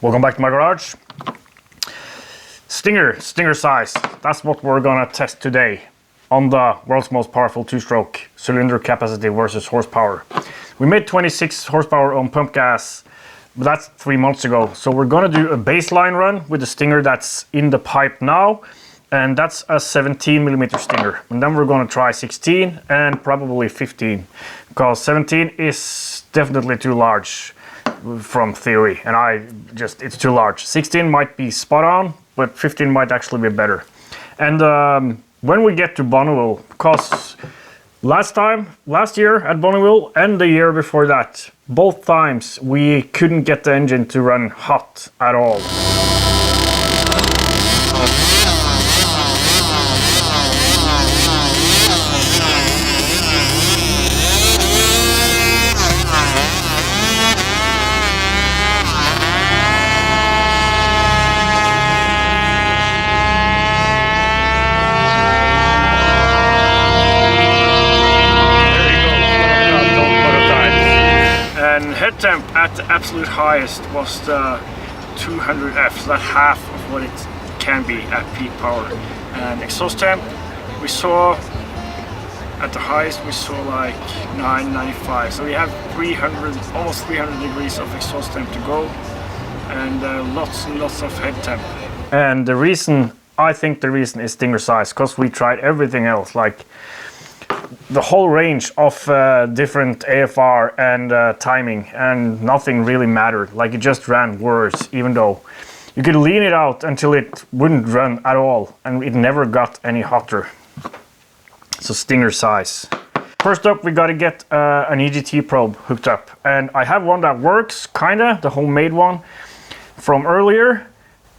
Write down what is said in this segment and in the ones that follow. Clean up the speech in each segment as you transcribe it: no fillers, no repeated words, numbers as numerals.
Welcome back to my garage. Stinger size. That's what we're gonna test today on the world's most powerful two-stroke cylinder capacity versus horsepower. We made 26 horsepower on pump gas, but that's 3 months ago. So we're gonna do a baseline run with the stinger that's in the pipe now, and that's a 17mm stinger. And then we're gonna try 16 and probably 15, because 17 is definitely too large from theory, and it's too large. 16 might be spot on, but 15 might actually be better. And when we get to Bonneville, because last year at Bonneville and the year before that, both times we couldn't get the engine to run hot at all. And head temp at the absolute highest was the 200F, so that's half of what it can be at peak power. And exhaust temp, we saw at the highest we saw like 995, so we have 300, almost 300 degrees of exhaust temp to go, and lots and lots of head temp. And I think the reason is stinger size, because we tried everything else, like the whole range of different AFR and timing, and nothing really mattered. Like, it just ran worse, even though you could lean it out until it wouldn't run at all, and it never got any hotter. So stinger size. First up, we got to get an EGT probe hooked up, and I have one that works, kinda, the homemade one from earlier.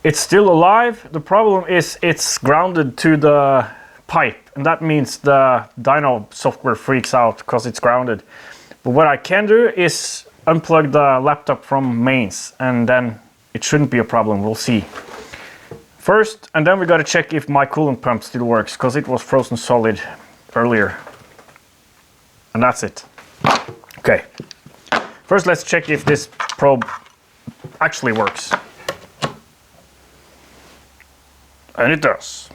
It's still alive. The problem is it's grounded to the pipe, and that means the Dyno software freaks out because it's grounded. But what I can do is unplug the laptop from mains, and then it shouldn't be a problem. We'll see. First, and then we got to check if my coolant pump still works, because it was frozen solid earlier. And that's it. Okay. First, let's check if this probe actually works. And it does.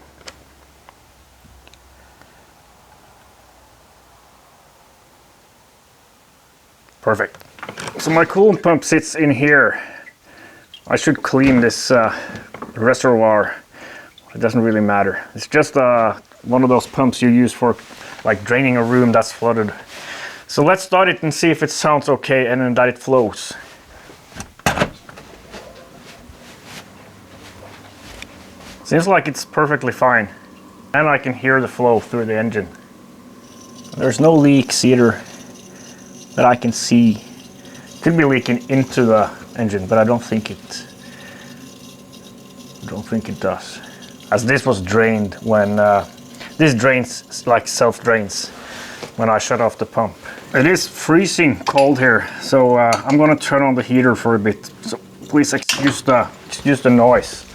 Perfect. So my coolant pump sits in here. I should clean this reservoir. It doesn't really matter. It's just one of those pumps you use for like draining a room that's flooded. So let's start it and see if it sounds okay, and then that it flows. Seems like it's perfectly fine. And I can hear the flow through the engine. There's no leaks either that I can see. Could be leaking into the engine, but I don't think it does, as this was drained when this drains, like self-drains, when I shut off the pump. It is freezing cold here, so I'm gonna turn on the heater for a bit, so please excuse the noise.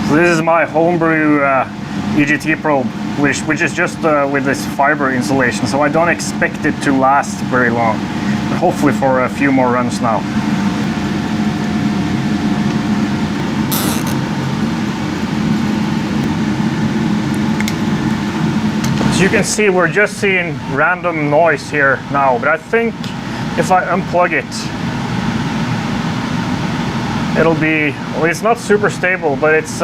So this is my homebrew EGT probe, which is just with this fiber insulation, so I don't expect it to last very long, but hopefully for a few more runs now. As you can see, we're just seeing random noise here now, but I think if I unplug it, it'll be, well, it's not super stable, but it's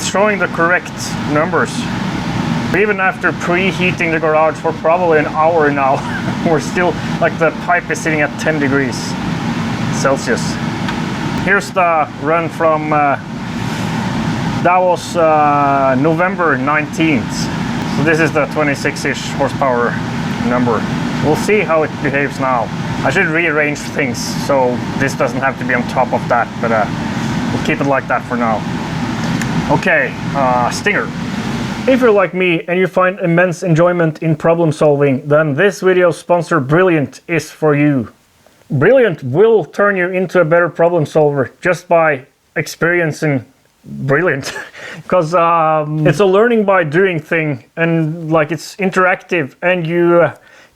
showing the correct numbers. Even after preheating the garage for probably an hour now, we're still, like, the pipe is sitting at 10 degrees Celsius. Here's the run from, that was November 19th. So this is the 26-ish horsepower number. We'll see how it behaves now. I should rearrange things so this doesn't have to be on top of that, but we'll keep it like that for now. Okay, stinger. If you're like me and you find immense enjoyment in problem solving, then this video's sponsor Brilliant is for you. Brilliant will turn you into a better problem solver just by experiencing Brilliant, because it's a learning by doing thing, and like it's interactive, and you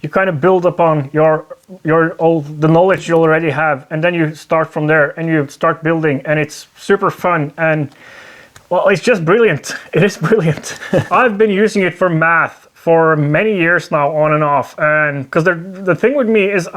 kind of build upon the knowledge you already have, and then you start from there and you start building, and it's super fun. And well, it's just brilliant. It is brilliant. I've been using it for math for many years now, on and off, and because the thing with me is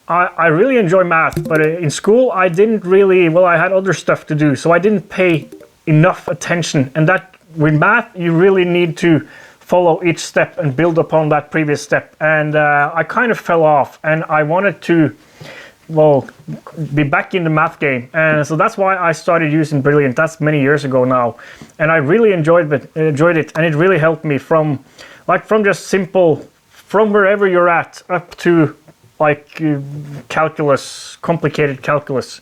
I really enjoy math, but in school I didn't really, well, I had other stuff to do, so I didn't pay enough attention. And that with math, you really need to follow each step and build upon that previous step. And I kind of fell off, and I wanted to, well, be back in the math game. And so that's why I started using Brilliant. That's many years ago now, and I really enjoyed it, and it really helped me from just simple, from wherever you're at, up to like calculus, complicated calculus.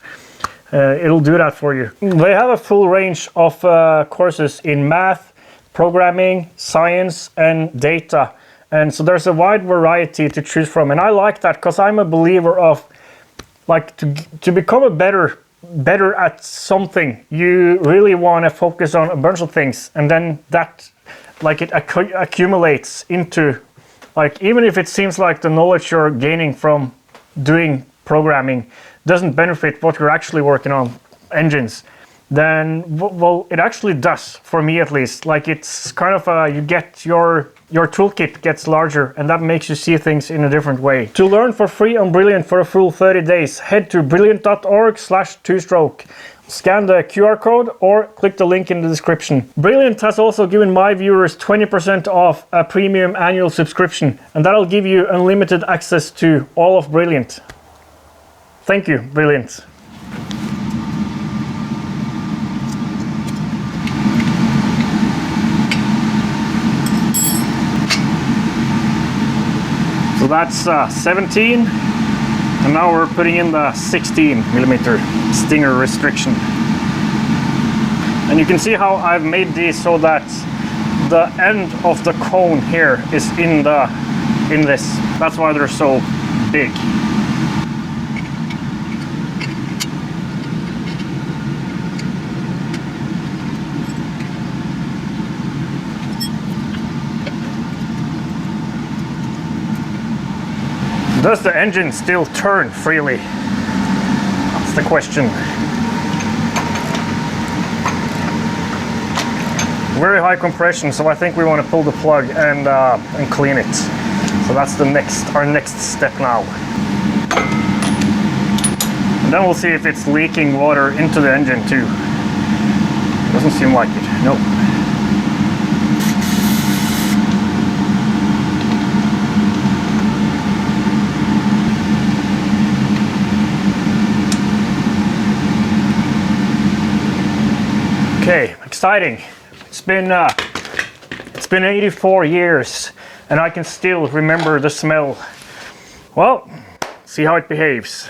It'll do that for you. They have a full range of courses in math, programming, science, and data. And so there's a wide variety to choose from. And I like that, because I'm a believer of, like, to become a better at something, you really want to focus on a bunch of things. And then that, like, it accumulates into, like, even if it seems like the knowledge you're gaining from doing programming doesn't benefit what you're actually working on, engines, then, well, it actually does, for me at least. Like, it's kind of you get your toolkit gets larger, and that makes you see things in a different way. To learn for free on Brilliant for a full 30 days, head to brilliant.org/twostroke. Scan the QR code or click the link in the description. Brilliant has also given my viewers 20% off a premium annual subscription, and that'll give you unlimited access to all of Brilliant. Thank you, Brilliant. So that's 17. And now we're putting in the 16mm stinger restriction. And you can see how I've made these so that the end of the cone here is in this. That's why they're so big. Does the engine still turn freely? That's the question. Very high compression, so I think we want to pull the plug and clean it. So that's our next step now. And then we'll see if it's leaking water into the engine too. Doesn't seem like it. Nope. Okay, exciting. It's been 84 years, and I can still remember the smell. Well, see how it behaves.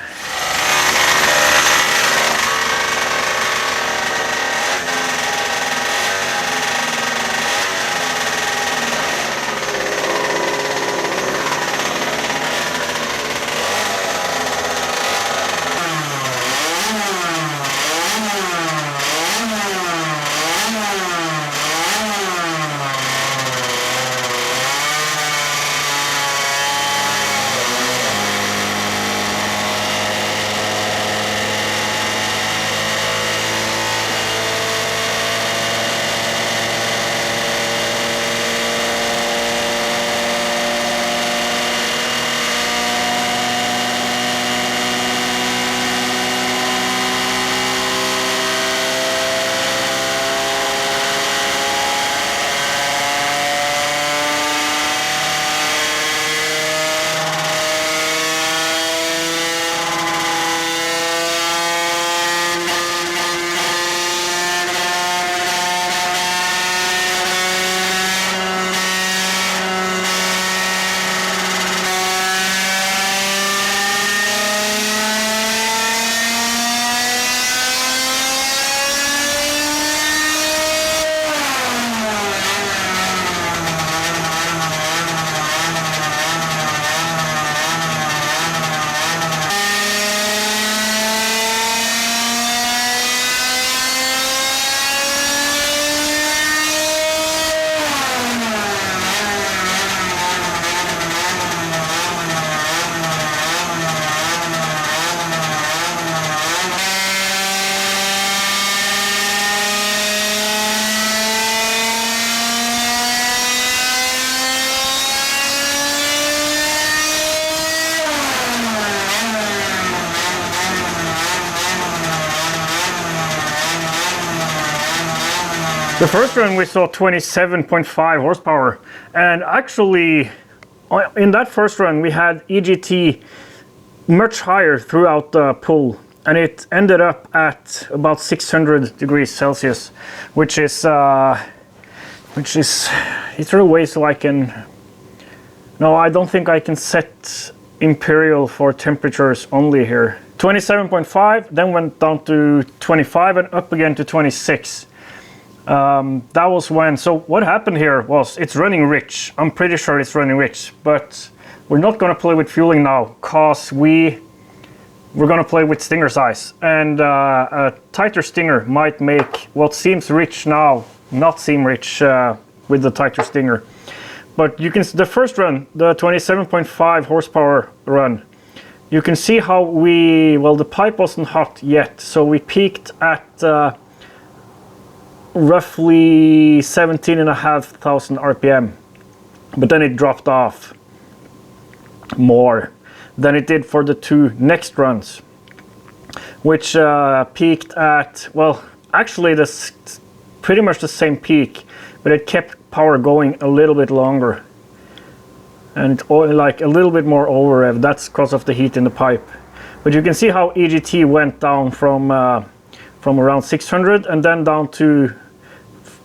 The first run we saw 27.5 horsepower, and actually in that first run we had EGT much higher throughout the pull, and it ended up at about 600 degrees Celsius, which is it sort of weighs like no, I don't think I can set imperial for temperatures only here. 27.5, then went down to 25 and up again to 26. That was when, so what happened here was it's running rich. I'm pretty sure it's running rich, but we're not going to play with fueling now, because we're going to play with stinger size, and a tighter stinger might make what seems rich now not seem rich with the tighter stinger. But you can, the first run, the 27.5 horsepower run, you can see how well, the pipe wasn't hot yet, so we peaked at roughly 17,500 RPM, but then it dropped off more than it did for the two next runs, which peaked at, well, actually this pretty much the same peak, but it kept power going a little bit longer, and like a little bit more over rev. That's because of the heat in the pipe. But you can see how EGT went down from around 600 and then down to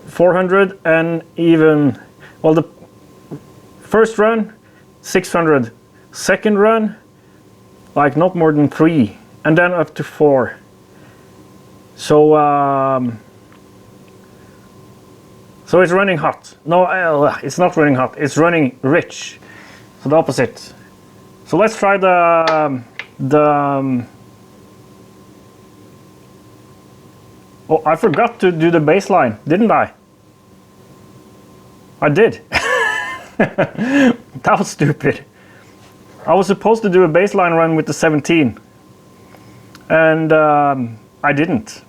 400, and even, well, the first run 600, second run like not more than 3, and then up to 4. So it's running hot. No, it's not running hot. It's running rich. So the opposite. So let's try oh, I forgot to do the baseline, didn't I? I did. That was stupid. I was supposed to do a baseline run with the 17, and I didn't.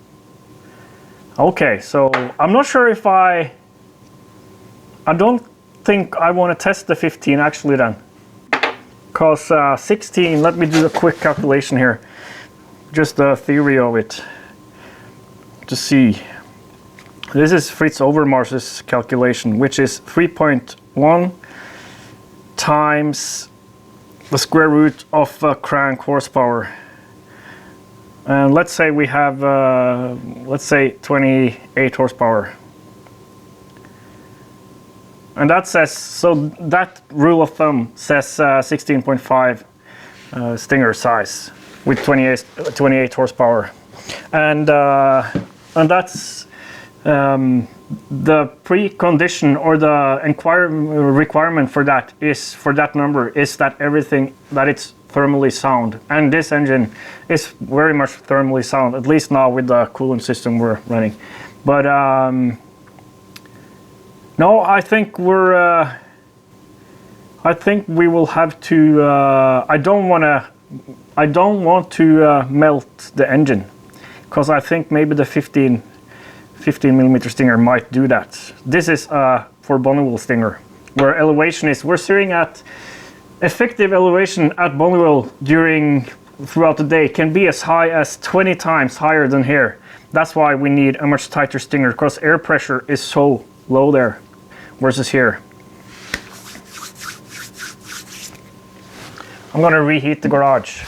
Okay, so I'm not sure if I don't think I want to test the 15 actually then, because 16, let me do a quick calculation here, just the theory of it to see. This is Fritz Overmars's calculation, which is 3.1 times the square root of crank horsepower. And let's say we have, let's say 28 horsepower. And that says, so that rule of thumb says 16.5 stinger size with 28 horsepower. And that's the precondition, or the requirement for that is, for that number, is that everything, that it's thermally sound. And this engine is very much thermally sound, at least now with the coolant system we're running. But no, I think we will have to, I don't want to melt the engine, because I think maybe the 15 millimeter stinger might do that. This is for Bonneville stinger, where elevation is, we're steering at effective elevation at Bonneville throughout the day can be as high as 20 times higher than here. That's why we need a much tighter stinger, because air pressure is so low there versus here. I'm gonna reheat the garage.